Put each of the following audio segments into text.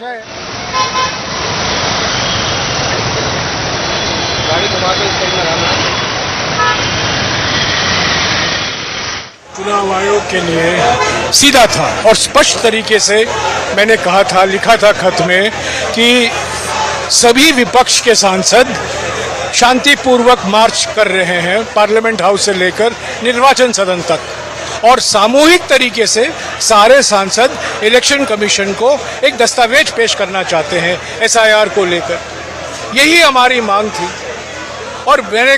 है। गाड़ी घुमा के इस साइड लगाना। चुनाव आयोग के लिए सीधा था और स्पष्ट तरीके से मैंने कहा था, लिखा था खत में कि सभी विपक्ष के सांसद शांतिपूर्वक मार्च कर रहे हैं पार्लियामेंट हाउस से लेकर निर्वाचन सदन तक और सामूहिक तरीके से सारे सांसद इलेक्शन कमीशन को एक दस्तावेज पेश करना चाहते हैं एसआईआर को लेकर। यही हमारी मांग थी और मैंने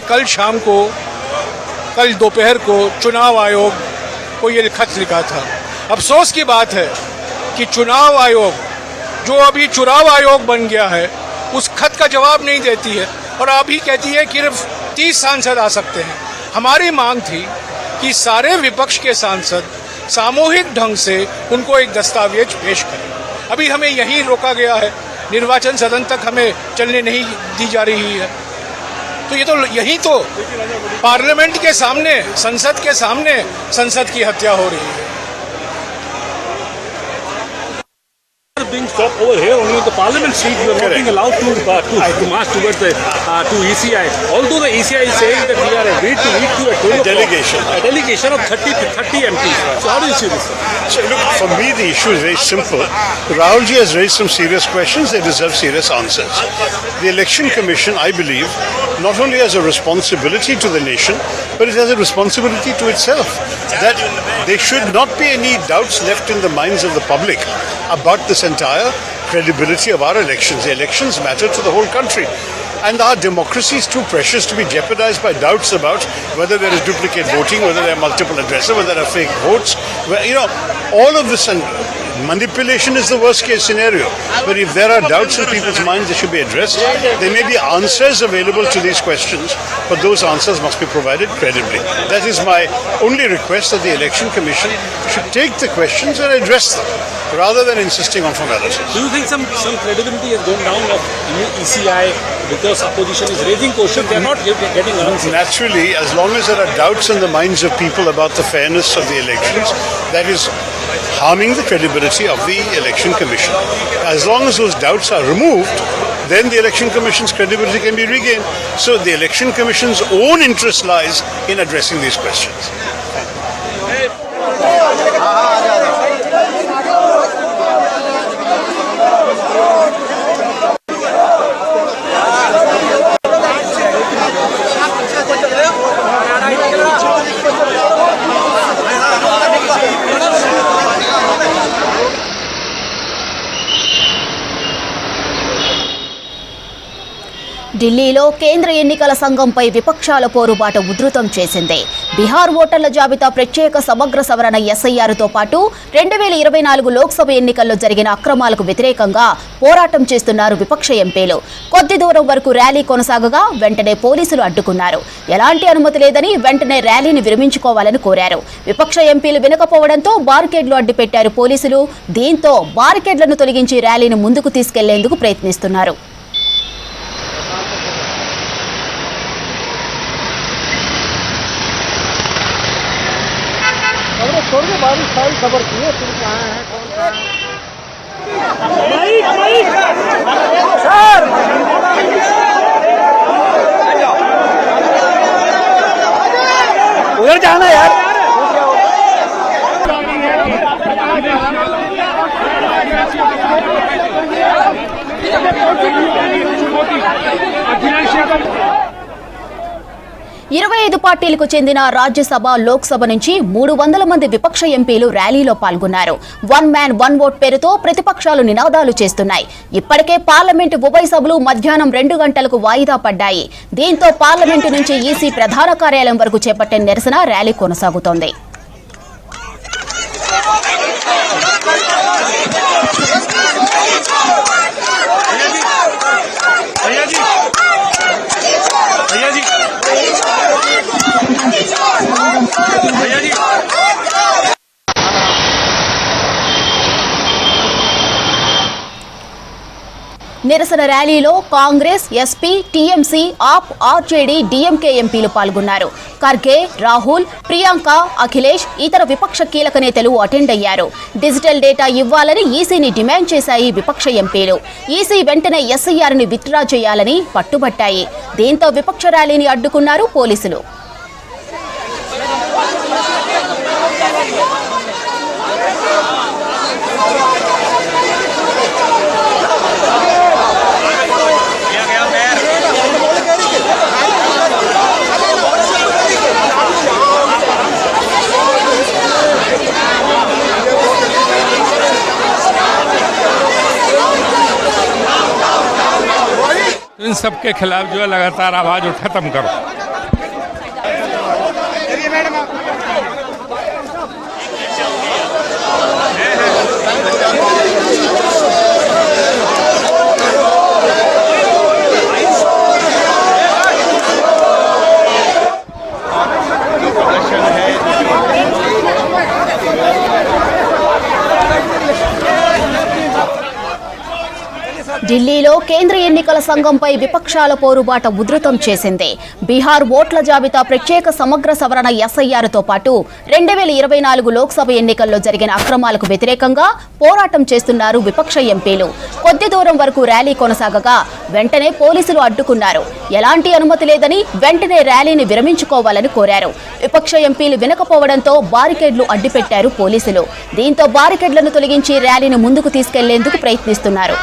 कल दोपहर को चुनाव आयोग को ये खत लिखा था। अफसोस की बात है कि चुनाव आयोग जो अभी चुनाव आयोग बन गया है उस खत का जवाब नहीं देती है और अभी कहती है कि सिर्फ 30 सांसद आ सकते हैं। हमारी मांग थी कि सारे विपक्ष के सांसद सामूहिक ढंग से उनको एक दस्तावेज पेश करें। अभी हमें यहीं रोका गया है, निर्वाचन सदन तक हमें चलने नहीं दी जा रही है। तो ये तो यहीं तो पार्लियामेंट के सामने, संसद के सामने संसद की हत्या हो रही है। Being stopped over here only in the Parliament street, we are not being allowed to march towards the to ECI. Although the ECI is saying that we are agreed to meet to a 12 a delegation of 30 MPs. So how do you see this? So look, for me the issue is very simple. Rahulji has raised some serious questions. They deserve serious answers. The Election Commission, I believe, not only has a responsibility to the nation, but it has a responsibility to itself. That there should not be any doubts left in the minds of the public about this entire credibility of our elections. The elections matter to the whole country. And our democracy is too precious to be jeopardized by doubts about whether there is duplicate voting, whether there are multiple addresses, whether there are fake votes. All of this, and manipulation is the worst case scenario. But if there are doubts in people's minds, they should be addressed. There may be answers available to these questions, but those answers must be provided credibly. That is my only request, that the Election Commission should take the questions and address them, rather than insisting on formalities. Do you think some credibility has gone down of ECI because opposition is raising questions? They are not getting answers. Naturally, as long as there are doubts in the minds of people about the fairness of the elections, that is harming the credibility of the Election Commission. As long as those doubts are removed, then the Election Commission's credibility can be regained. So the Election Commission's own interest lies in addressing these questions. ఢిల్లీలో కేంద్ర ఎన్నికల సంఘంపై విపక్షాల పోరుబాట ఉధృతం చేసింది. బీహార్ ఓటర్ల జాబితా ప్రత్యేక సమగ్ర సవరణ ఎస్ఐఆర్తో పాటు 2024 లోక్సభ ఎన్నికల్లో జరిగిన అక్రమాలకు వ్యతిరేకంగా పోరాటం చేస్తున్నారు విపక్ష ఎంపీలు. కొద్ది దూరం వరకు ర్యాలీ కొనసాగగా వెంటనే పోలీసులు అడ్డుకున్నారు. ఎలాంటి అనుమతి లేదని వెంటనే ర్యాలీని విరమించుకోవాలని కోరారు. విపక్ష ఎంపీలు వినకపోవడంతో బారికేడ్లు అడ్డుపెట్టారు పోలీసులు. దీంతో బారికేడ్లను తొలగించి ర్యాలీని ముందుకు తీసుకెళ్లేందుకు ప్రయత్నిస్తున్నారు. थोड़ी बारिश सारी खबर की है, फिर कहाँ है, कौन कहाँ है। उधर जाना यार। ఇరవై 25 పార్టీలకు చెందిన రాజ్యసభ, లోక్సభ నుంచి 300 మంది విపక్ష ఎంపీలు ర్యాలీలో పాల్గొన్నారు. 1 మ్యాన్ 1 ఓట్ పేరుతో ప్రతిపక్షాలు నినాదాలు చేస్తున్నాయి. ఇప్పటికే పార్లమెంటు ఉభయ సభలు మధ్యాహ్నం 2 గంటలకు వాయిదా పడ్డాయి. దీంతో పార్లమెంటు నుంచి ఈసీ ప్రధాన కార్యాలయం వరకు చేపట్టిన నిరసన ర్యాలీ కొనసాగుతోంది. నిరసన ర్యాలీలో కాంగ్రెస్, ఎస్పీ, టీఎంసీ, ఆప్, ఆర్జేడీ, డీఎంకే ఎంపీలు పాల్గొన్నారు. ఖర్గే, రాహుల్, ప్రియాంక, అఖిలేష్, ఇతర విపక్ష కీలక నేతలు అటెండ్ అయ్యారు. డిజిటల్ డేటా ఇవ్వాలని ఈసీని డిమాండ్ చేశాయి విపక్ష ఎంపీలు. ఈసీ వెంటనే ఎస్ఐఆర్ని విత్డ్రా చేయాలని పట్టుబట్టాయి. దీంతో విపక్ష ర్యాలీని అడ్డుకున్నారు పోలీసులు. इन सब के खिलाफ जो है लगातार आवाज खत्म करो। ఢిల్లీలో కేంద్ర ఎన్నికల సంఘంపై విపక్షాల పోరుబాట ఉధృతం చేసింది. బీహార్ ఓట్ల జాబితా ప్రత్యేక సమగ్ర సవరణ ఎస్ఐఆర్తో పాటు 2024 లోక్సభ ఎన్నికల్లో జరిగిన అక్రమాలకు వ్యతిరేకంగా పోరాటం చేస్తున్నారు విపక్ష ఎంపీలు. కొద్ది దూరం వరకు ర్యాలీ కొనసాగగా వెంటనే పోలీసులు అడ్డుకున్నారు. ఎలాంటి అనుమతి లేదని వెంటనే ర్యాలీని విరమించుకోవాలని కోరారు. విపక్ష ఎంపీలు వినకపోవడంతో బారికేడ్లు అడ్డుపెట్టారు పోలీసులు. దీంతో బారికేడ్లను తొలగించి ర్యాలీని ముందుకు తీసుకెళ్లేందుకు ప్రయత్నిస్తున్నారు.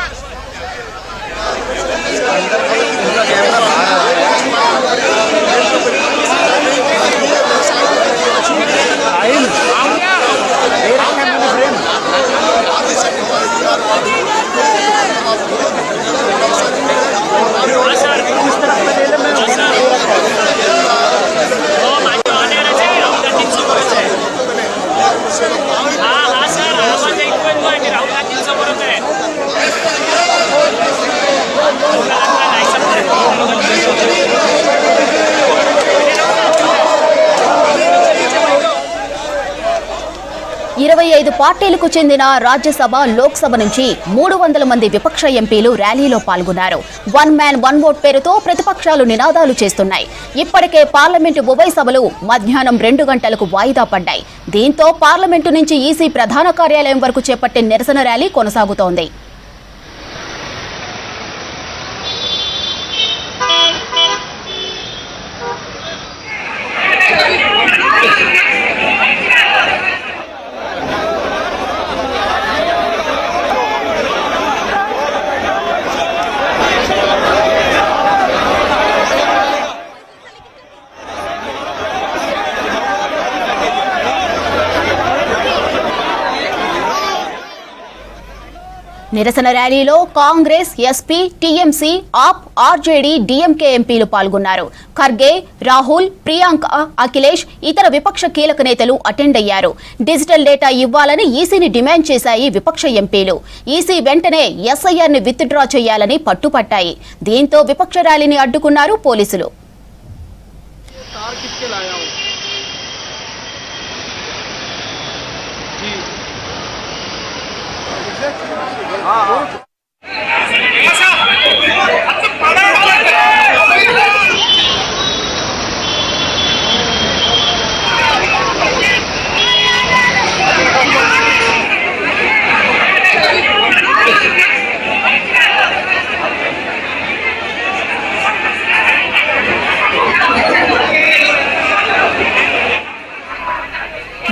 ఇరవై 25 పార్టీలకు చెందిన రాజ్యసభ, లోక్సభ నుంచి 300 మంది విపక్ష ఎంపీలు ర్యాలీలో పాల్గొన్నారు. 1 మ్యాన్ 1 ఓట్ పేరుతో ప్రతిపక్షాలు నినాదాలు చేస్తున్నాయి. ఇప్పటికే పార్లమెంటు ఉభయ సభలు మధ్యాహ్నం 2 గంటలకు వాయిదా పడ్డాయి. దీంతో పార్లమెంటు నుంచి ఈసీ ప్రధాన కార్యాలయం వరకు చేపట్టే నిరసన ర్యాలీ కొనసాగుతోంది. నిరసన ర్యాలీలో కాంగ్రెస్, ఎస్పీ, టీఎంసీ, ఆప్, ఆర్జేడీ, డీఎంకే ఎంపీలు పాల్గొన్నారు. ఖర్గే, రాహుల్, ప్రియాంక, అఖిలేష్, ఇతర విపక్ష కీలక నేతలు అటెండ్ అయ్యారు. డిజిటల్ డేటా ఇవ్వాలని ఈసీని డిమాండ్ చేశాయి విపక్ష ఎంపీలు. ఈసీ వెంటనే ఎస్ఐఆర్ని విత్డ్రా చేయాలని పట్టుపట్టాయి. దీంతో విపక్ష ర్యాలీని అడ్డుకున్నారు పోలీసులు.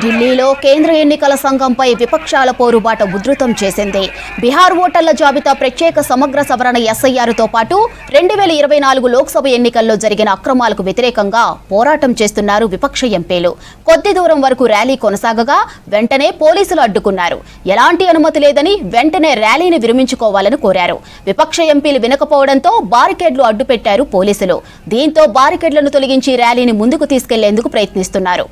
ఢిల్లీలో కేంద్ర ఎన్నికల సంఘంపై విపక్షాల పోరుబాట ఉధృతం చేసింది. బీహార్ ఓటర్ల జాబితా ప్రత్యేక సమగ్ర సవరణ ఎస్ఐఆర్తో పాటు 2024 లోక్సభ ఎన్నికల్లో జరిగిన అక్రమాలకు వ్యతిరేకంగా పోరాటం చేస్తున్నారు విపక్ష ఎంపీలు. కొద్ది దూరం వరకు ర్యాలీ కొనసాగగా వెంటనే పోలీసులు అడ్డుకున్నారు. ఎలాంటి అనుమతి లేదని వెంటనే ర్యాలీని విరమించుకోవాలని కోరారు. విపక్ష ఎంపీలు వినకపోవడంతో బారికేడ్లు అడ్డుపెట్టారు పోలీసులు. దీంతో బారికేడ్లను తొలగించి ర్యాలీని ముందుకు తీసుకెళ్లేందుకు ప్రయత్నిస్తున్నారు.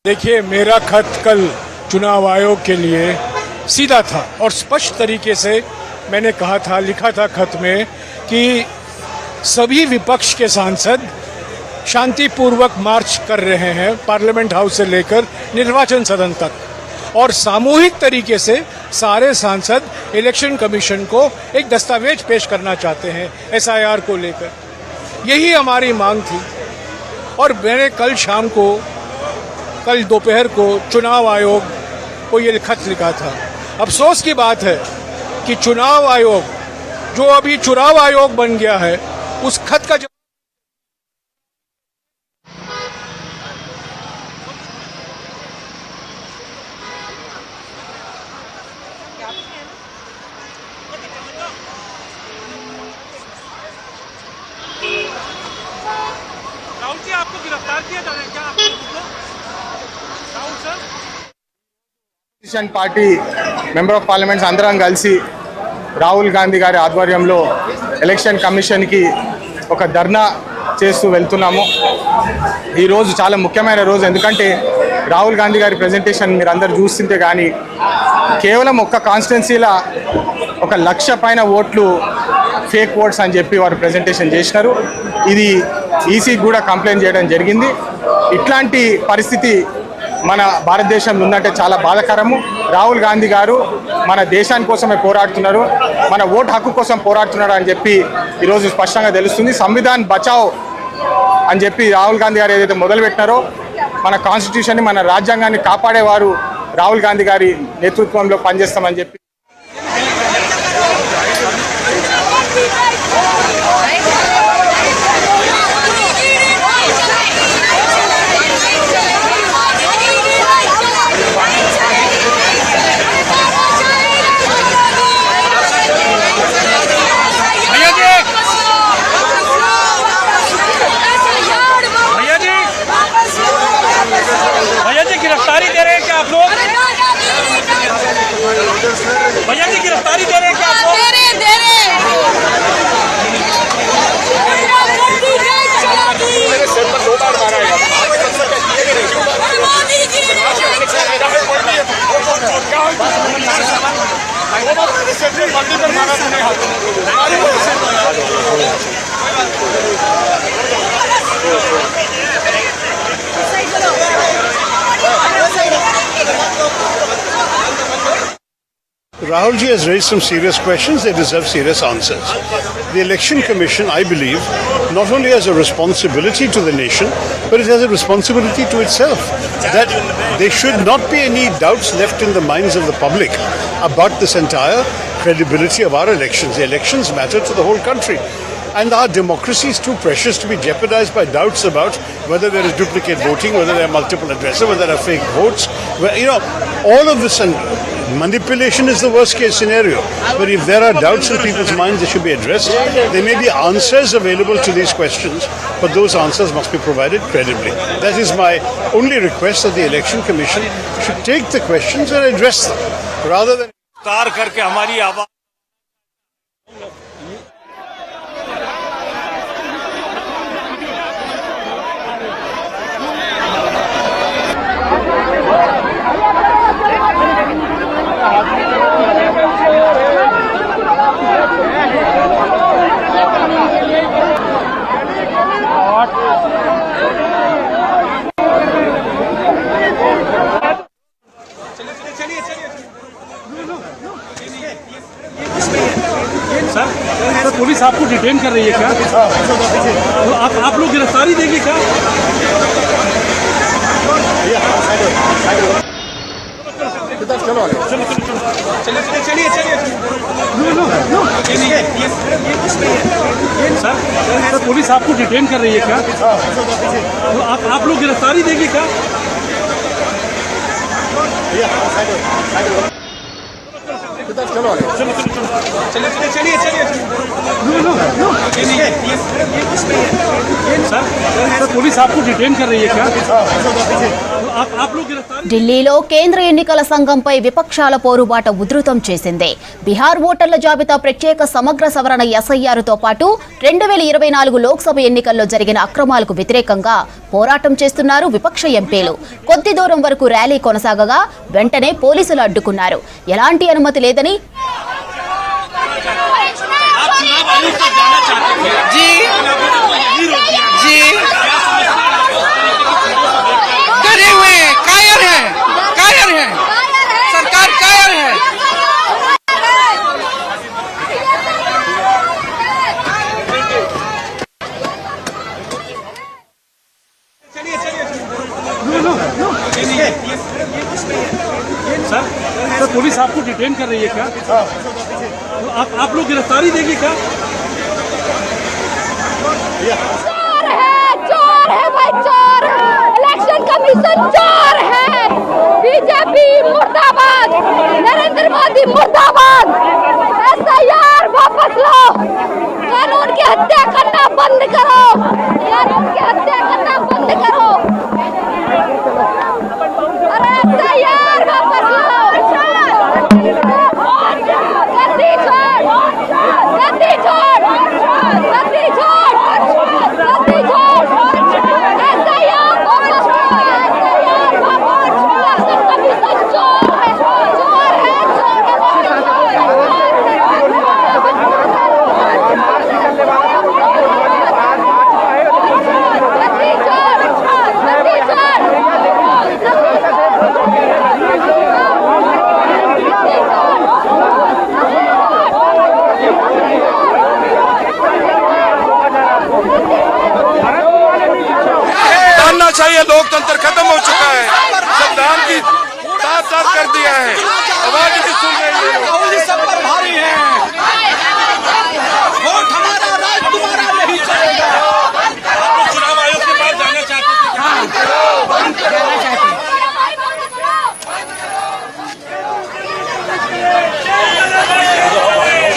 देखिए, मेरा खत कल चुनाव आयोग के लिए सीधा था और स्पष्ट तरीके से मैंने कहा था, लिखा था खत में कि सभी विपक्ष के सांसद शांतिपूर्वक मार्च कर रहे हैं पार्लियामेंट हाउस से लेकर निर्वाचन सदन तक, और सामूहिक तरीके से सारे सांसद इलेक्शन कमीशन को एक दस्तावेज पेश करना चाहते हैं SIR को लेकर। यही हमारी मांग थी, और मैंने कल दोपहर को चुनाव आयोग को ये खत लिखा था। अफसोस की बात है कि चुनाव आयोग जो अभी चुनाव आयोग बन गया है, उस खत का राहुल जी, आपको गिरफ्तार किया जा रहा है क्या? Rahul sir, position party member of parliaments అందరం కలిసి రాహుల్ గాంధీ గారి ఆధ్వర్యంలో ఎలక్షన్ కమిషన్కి ఒక ధర్నా చేస్తూ వెళ్తున్నాము. ఈరోజు చాలా ముఖ్యమైన రోజు, ఎందుకంటే రాహుల్ గాంధీ గారి ప్రజెంటేషన్ మీరు అందరు చూస్తుంటే కానీ కేవలం ఒక్క కాన్స్టిట్యున్సీలో 1,00,000 పైన ఓట్లు ఫేక్ ఓట్స్ అని చెప్పి వారు ప్రజెంటేషన్ చేసినారు. ఇది ఈసీకి కూడా కంప్లైంట్ చేయడం జరిగింది. ఇట్లాంటి పరిస్థితి మన భారతదేశంలో ఉందంటే చాలా బాధాకరము. రాహుల్ గాంధీ గారు మన దేశాని కోసమే పోరాడుతున్నారు, మన ఓటు హక్కు కోసం పోరాడుతున్నారు అని చెప్పి ఈరోజు స్పష్టంగా తెలుస్తుంది. సంవిధాన్ బచావ్ అని చెప్పి రాహుల్ గాంధీ గారు ఏదైతే మొదలుపెట్టినారో, మన కాన్స్టిట్యూషన్ని, మన రాజ్యాంగాన్ని కాపాడేవారు రాహుల్ గాంధీ గారి నేతృత్వంలో పనిచేస్తామని చెప్పి गिरफ्तारी दे रहे हैं क्या आप लोग? भैया जी, गिरफ्तारी दे रहे हैं क्या आप लोग? दे रहे मेरे सिर पर 2 बार मारा है। Rahul ji has raised some serious questions. They deserve serious answers. The Election Commission, I believe, not only has a responsibility to the nation, but it has a responsibility to itself. That there should not be any doubts left in the minds of the public about this entire credibility of our elections. The elections matter to the whole country. And our democracy is too precious to be jeopardized by doubts about whether there is duplicate voting, whether there are multiple addresses, whether there are fake votes. All of this, and manipulation is the worst case scenario. But if there are doubts in people's minds, they should be addressed. There may be answers available to these questions, but those answers must be provided credibly. That is my only request, that the Election Commission should take the questions and address them, rather than car करके हमारी आवाज sir, police आपको detain कर रही है क्या? तो आप लोग गिरफ्तारी देंगे क्या? सर, पुलिस आपको डिटेन कर रही है क्या? तो आप लोग गिरफ्तारी देंगे क्या? सर, पुलिस आपको डिटेन कर रही है क्या? तो आप लोग गिरफ्तारी ఢిల్లీలో కేంద్ర ఎన్నికల సంఘంపై విపక్షాల పోరుబాట ఉధృతం చేసింది. బీహార్ ఓటర్ల జాబితా ప్రత్యేక సమగ్ర సవరణ SIRతో పాటు 2024 లోక్సభ ఎన్నికల్లో జరిగిన అక్రమాలకు వ్యతిరేకంగా పోరాటం చేస్తున్నారు విపక్ష ఎంపీలు. కొద్ది దూరం వరకు ర్యాలీ కొనసాగగా వెంటనే పోలీసులు అడ్డుకున్నారు. ఎలాంటి అనుమతి లేదని जी पुलिस आपको डिटेन कर रही है क्या? तो आप लोग गिरफ्तारी देंगे क्या? चोर है भाई, चोर है। इलेक्शन कमीशन चोर है। बीजेपी मुर्दाबाद, नरेंद्र मोदी मुर्दाबाद। SIR वापस लो, कानून की हत्या करना बंद करो, कानून की हत्या करना बंद करो। अरे SIR वापस लो, गद्दी छोड़, गद्दी छोड़, गद्दी छोड़, गद्दी छोड़, SIR वापस लो, SIR वापस लो। इलेक्शन कमीशन चोर है, चोर है, चोर गद्दी छोड़, गद्दी छोड़। जानना चाहिए लोकतंत्र खत्म हो चुका है, संविधान की साथ कर दिया है, आवाज भी सुन रही है। सब पर भारी है, वोट हमारा, राज तुम्हारा नहीं चलेगा। चुनाव आयोग के पास जाना चाहते थे?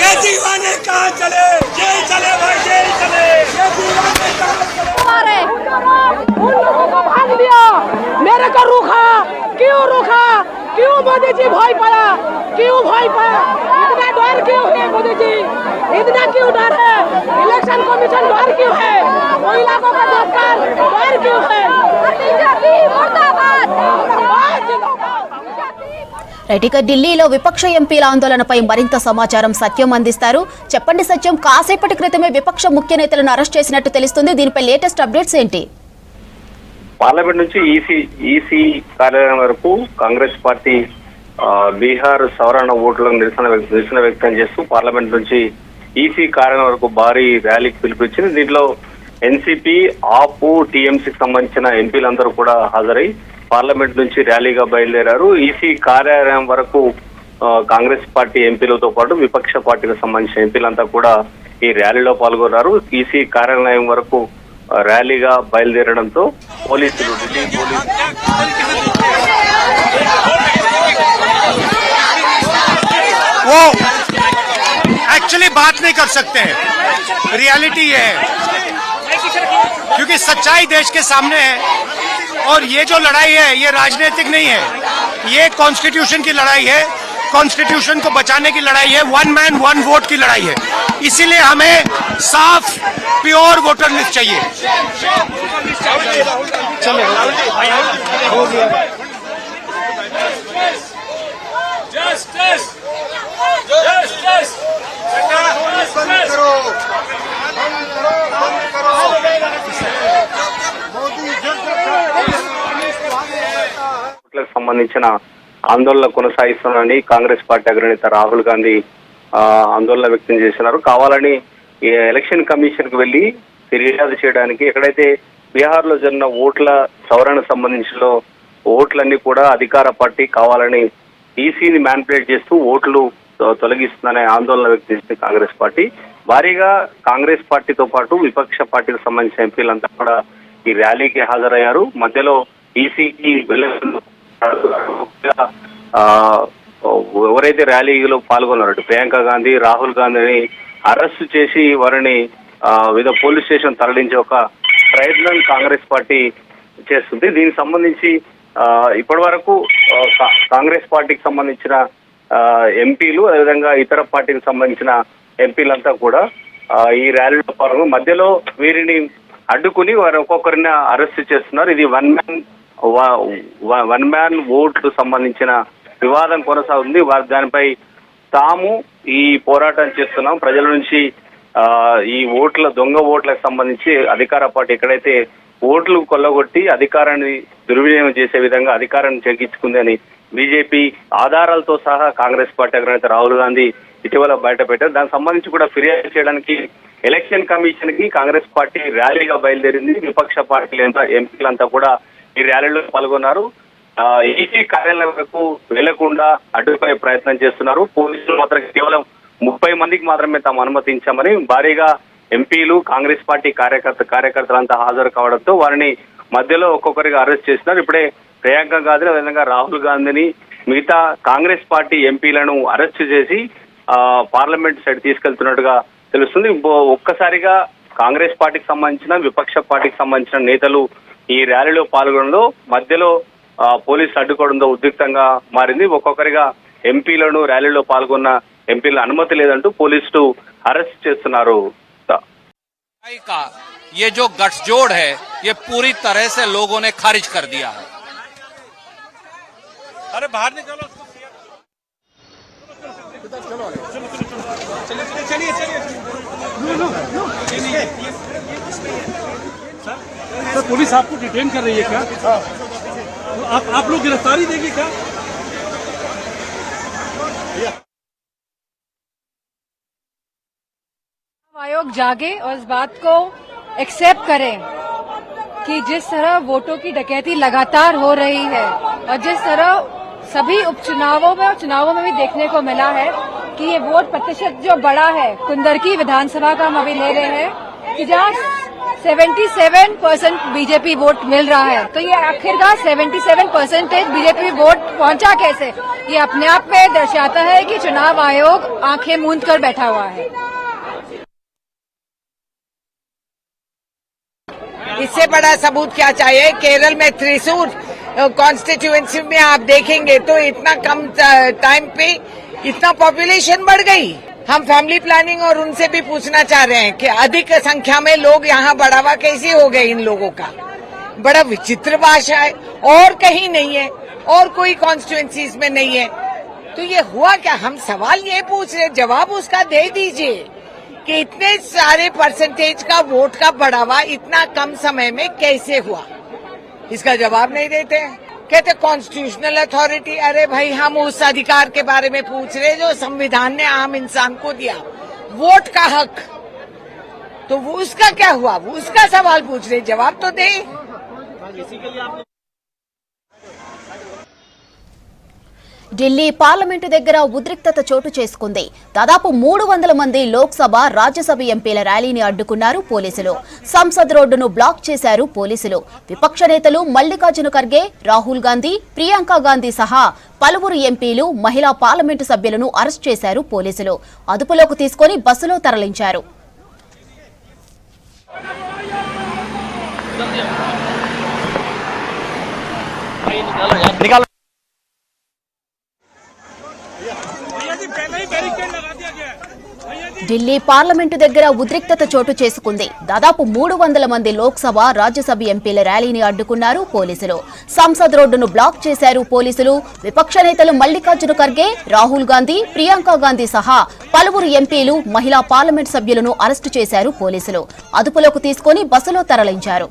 ये दीवाने कहाँ चले? जेल चले भाई, जेल चले। ये दीवाने कहाँ चले? उन लोगों को भाग दिया, मेरे को रूखा, क्यों रूखा? क्यों मोदी जी भय पाया? क्यों भय पाया? इतना डर क्यों है मोदी जी? इतना क्यों डर है? इलेक्शन कमीशन डर क्यों है? महिलाओं का दफ्तर डर क्यों है? बीजेपी मुर्दाबाद, రైట్, ఇక ఢిల్లీలో విపక్ష ఎంపీల ఆందోళనపై మరింత సమాచారం సత్యం అందిస్తారు. చెప్పండి సత్యం, కాసేపటి క్రితమే విపక్ష ముఖ్య నేతలను అరెస్ట్ చేసినట్టు తెలుస్తుంది. దీనిపై లేటెస్ట్ అప్డేట్స్ ఏంటి? పార్లమెంట్ నుంచి ఈసీ కార్యాలయం వరకు కాంగ్రెస్ పార్టీ బీహార్ సవరణ ఓట్లను నిరసన వ్యక్తం చేస్తూ పార్లమెంట్ నుంచి ఈసీ కార్యాలయం వరకు భారీ ర్యాలీకి పిలుపునిచ్చింది. దీంట్లో ఎన్సీపీ, ఆపు, టీఎంసీకి సంబంధించిన ఎంపీలందరూ కూడా హాజరై పార్లమెంట్ నుంచి ర్యాలీగా బయలుదేరారు. ఈసీ కార్యాలయం వరకు కాంగ్రెస్ పార్టీ ఎంపీలతో పాటు విపక్ష పార్టీకి సంబంధించిన ఎంపీలంతా కూడా ఈ ర్యాలీలో పాల్గొన్నారు. ఈసీ కార్యాలయం వరకు ర్యాలీగా బయలుదేరడంతో పోలీసులు, ఢిల్లీ పోలీసులు वो एक्चुअली बात नहीं कर सकते हैं, रियलिटी ये है, क्योंकि सच्चाई देश के सामने है और ये जो लड़ाई है ये राजनीतिक नहीं है, ये कॉन्स्टिट्यूशन की लड़ाई है, कॉन्स्टिट्यूशन को बचाने की लड़ाई है, वन मैन वन वोट की लड़ाई है। इसीलिए हमें साफ प्योर वोटर लिस्ट चाहिए। సంబంధించిన ఆందోళన కొనసాగిస్తున్నారని కాంగ్రెస్ పార్టీ అగ్రనేత రాహుల్ గాంధీ ఆందోళన వ్యక్తం చేస్తున్నారు. కావాలని ఎలక్షన్ కమిషన్ కు వెళ్లి ఫిర్యాదు చేయడానికి, ఎక్కడైతే బీహార్ లో జరిగిన ఓట్ల సవరణ సంబంధించిన ఓట్లన్నీ కూడా అధికార పార్టీ కావాలని ఈసీని మ్యానిపులేట్ చేస్తూ ఓట్లు తొలగిస్తుందనే ఆందోళన వ్యక్తం చేసింది కాంగ్రెస్ పార్టీ. భారీగా కాంగ్రెస్ పార్టీతో పాటు విపక్ష పార్టీకి సంబంధించిన ఎంపీలంతా కూడా ఈ ర్యాలీకి హాజరయ్యారు. మధ్యలో ఈసీకి ఎవరైతే ర్యాలీలో పాల్గొన్నారో ప్రియాంక గాంధీ, రాహుల్ గాంధీని అరెస్టు చేసి వారిని వివిధ పోలీస్ స్టేషన్ తరలించే ఒక ప్రయత్నం కాంగ్రెస్ పార్టీ చేస్తుంది. దీనికి సంబంధించి ఇప్పటి వరకు కాంగ్రెస్ పార్టీకి సంబంధించిన ఎంపీలు, అదేవిధంగా ఇతర పార్టీకి సంబంధించిన ఎంపీలంతా కూడా ఈ ర్యాలీలో పాల్గొని మధ్యలో వీరిని అడ్డుకుని వారు ఒక్కొక్కరిని అరెస్ట్ చేస్తున్నారు. ఇది వన్ మ్యాన్ ఓట్లు సంబంధించిన వివాదం కొనసాగుతుంది. వారు దానిపై తాము ఈ పోరాటం చేస్తున్నాం, ప్రజల నుంచి ఈ దొంగ ఓట్లకు సంబంధించి అధికార పార్టీ ఎక్కడైతే ఓట్లు కొల్లగొట్టి అధికారాన్ని దుర్వినియోగం చేసే విధంగా అధికారాన్ని చెక్కించుకుంది అని బీజేపీ ఆధారాలతో సహా కాంగ్రెస్ పార్టీ అగ్రనేత రాహుల్ గాంధీ ఇటీవల బయటపెట్టారు. దానికి సంబంధించి కూడా ఫిర్యాదు చేయడానికి ఎలక్షన్ కమిషన్ కి కాంగ్రెస్ పార్టీ ర్యాలీగా బయలుదేరింది. విపక్ష పార్టీలు ఎంపీలంతా కూడా ఈ ర్యాలీలో పాల్గొన్నారు. ఈసీ కార్యాలయం వరకు వెళ్లకుండా అడ్డుకునే ప్రయత్నం చేస్తున్నారు. పోలీసులు మాత్రం కేవలం 30 మందికి మాత్రమే తాము అనుమతించామని భారీగా ఎంపీలు కాంగ్రెస్ పార్టీ కార్యకర్తలంతా హాజరు కావడంతో వారిని మధ్యలో ఒక్కొక్కరిగా అరెస్ట్ చేస్తున్నారు. ఇప్పుడే ప్రియాంక గాంధీని అదేవిధంగా రాహుల్ గాంధీని మిగతా కాంగ్రెస్ పార్టీ ఎంపీలను అరెస్ట్ చేసి పార్లమెంట్ సైడ్ తీసుకెళ్తున్నట్టుగా తెలుస్తుంది. ఒక్కసారిగా కాంగ్రెస్ పార్టీకి సంబంధించిన విపక్ష పార్టీకి సంబంధించిన నేతలు ఈ ర్యాలీలో పాల్గొనడంలో మధ్యలో పోలీసులు అడ్డుకోవడంతో ఉద్రిక్తంగా మారింది. ఒక్కొక్కరిగా ఎంపీలను ర్యాలీలో పాల్గొన్న ఎంపీల అనుమతి లేదంటూ పోలీసులు అరెస్ట్ చేస్తున్నారు. ये जो गठजोड़ है ये पूरी तरह से लोगों ने खारिज कर दिया है। अरे बाहर निकलो, सर पुलिस आपको डिटेन कर रही है क्या? तो आप लोग गिरफ्तारी देंगे क्या? आयोग जागे और इस बात को एक्सेप्ट करें कि जिस तरह वोटों की डकैती लगातार हो रही है और जिस तरह सभी उपचुनावों में और चुनावों में भी देखने को मिला है कि ये वोट प्रतिशत जो बड़ा है, कुंदरकी विधानसभा का हम अभी ले रहे हैं कि जहाँ 77% बीजेपी वोट मिल रहा है, तो ये आखिरकार 77% बीजेपी वोट पहुंचा कैसे? ये अपने आप में दर्शाता है कि चुनाव आयोग आंखें मूंद कर बैठा हुआ है। इससे बड़ा सबूत क्या चाहिए? केरल में त्रिशूर कॉन्स्टिट्यूएंसी में आप देखेंगे तो इतना कम टाइम पे इतना पॉपुलेशन बढ़ गई। हम फैमिली प्लानिंग और उनसे भी पूछना चाह रहे हैं कि अधिक संख्या में लोग यहाँ बढ़ावा कैसे हो गए इन लोगों का? बड़ा विचित्र भाषा है, और कहीं नहीं है और कोई कॉन्स्टिट्यूएंसीज में नहीं है, तो ये हुआ क्या? हम सवाल ये पूछ रहे, जवाब उसका दे दीजिए कि इतने सारे परसेंटेज का वोट का बढ़ावा इतना कम समय में कैसे हुआ? इसका जवाब नहीं देते। कहते कॉन्स्टिट्यूशनल अथॉरिटी। अरे भाई, हम उस अधिकार के बारे में पूछ रहे जो संविधान ने आम इंसान को दिया, वोट का हक, तो वो उसका क्या हुआ? वो उसका सवाल पूछ रहे, जवाब तो दे। ఢిల్లీ పార్లమెంటు దగ్గర ఉద్రిక్తత చోటు చేసుకుంది. దాదాపు 300 మంది లోక్సభ, రాజ్యసభ ఎంపీల ర్యాలీని అడ్డుకున్నారు పోలీసులు. సంసద్ రోడ్డును బ్లాక్ చేశారు పోలీసులు. విపక్ష నేతలు మల్లికార్జున ఖర్గే, రాహుల్ గాంధీ, ప్రియాంక గాంధీ సహా పలువురు ఎంపీలు, మహిళా పార్లమెంటు సభ్యులను అరెస్ట్ చేశారు పోలీసులు. అదుపులోకి తీసుకుని బస్సులో తరలించారు. ఢిల్లీ పార్లమెంటు దగ్గర ఉద్రిక్తత చోటు చేసుకుంది. దాదాపు 300 మంది లోక్సభ, రాజ్యసభ ఎంపీల ర్యాలీని అడ్డుకున్నారు పోలీసులు. సంసద్ రోడ్డును బ్లాక్ చేశారు పోలీసులు. విపక్ష నేతలు మల్లికార్జున ఖర్గే, రాహుల్ గాంధీ, ప్రియాంక గాంధీ సహా పలువురు ఎంపీలు, మహిళా పార్లమెంట్ సభ్యులను అరెస్టు చేశారు పోలీసులు. అదుపులోకి తీసుకుని బస్సులో తరలించారు.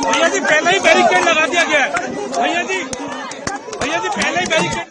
भैया जी पहले ही बैरिकेड लगा दिया गया है। भैया जी पहले ही बैरिकेड